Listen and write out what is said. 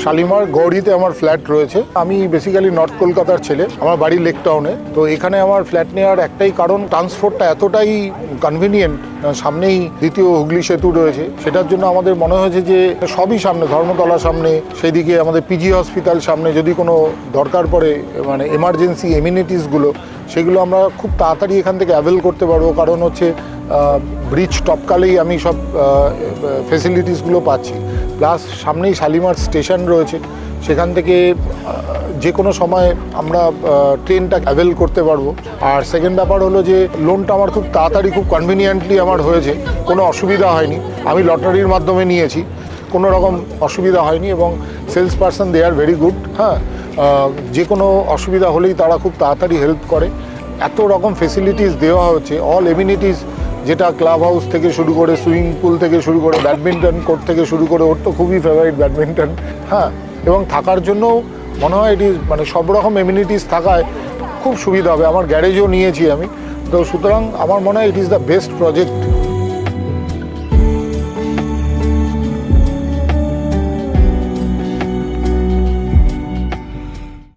শালিমার গৌড়িতে আমার ফ্ল্যাট রয়েছে। আমি বেসিক্যালি নর্থ কলকাতার ছেলে, আমার বাড়ি লেক টাউনে। তো এখানে আমার ফ্ল্যাট নেওয়ার একটাই কারণ, ট্রান্সপোর্টটা এতটাই কনভিনিয়েন্ট, সামনেই দ্বিতীয় হুগলি সেতু রয়েছে, সেটার জন্য আমাদের মনে হয়েছে যে সবই সামনে, ধর্মতলা সামনে, সেইদিকে আমাদের পিজি হসপিটাল সামনে, যদি কোনো দরকার পড়ে মানে এমার্জেন্সি এমিনিটিসগুলো সেগুলো আমরা খুব তাড়াতাড়ি এখান থেকে অ্যাভেল করতে পারবো। কারণ হচ্ছে ব্রিজ টপকালেই আমি সব ফেসিলিটিসগুলো পাচ্ছি, প্লাস সামনেই শালিমার স্টেশন রয়েছে, সেখান থেকে যে কোনো সময় আমরা ট্রেনটা অ্যাভেল করতে পারবো। আর সেকেন্ড ব্যাপার হলো যে লোনটা আমার খুব তাড়াতাড়ি, খুব কনভিনিয়েন্টলি আমার হয়েছে, কোনো অসুবিধা হয়নি। আমি লটারির মাধ্যমে নিয়েছি, কোনো রকম অসুবিধা হয়নি, এবং sales person they are very good. হ্যাঁ, যে কোনো অসুবিধা হলেই তারা খুব তাড়াতাড়ি হেল্প করে। এত রকম ফেসিলিটিস দেওয়া হচ্ছে, অল এমিনিটিস, যেটা ক্লাব হাউস থেকে শুরু করে, সুইমিং পুল থেকে শুরু করে, ব্যাডমিন্টন কোর্ট থেকে শুরু করে, ওর তো খুবই ফেভারিট ব্যাডমিন্টন। হ্যাঁ, এবং থাকার জন্যও মনে হয় এটি মানে সব রকম এমিনিটিস থাকায় খুব সুবিধা হবে। আমার গ্যারেজও নিয়েছি আমি, তো সুতরাং আমার মনে হয় it is the best project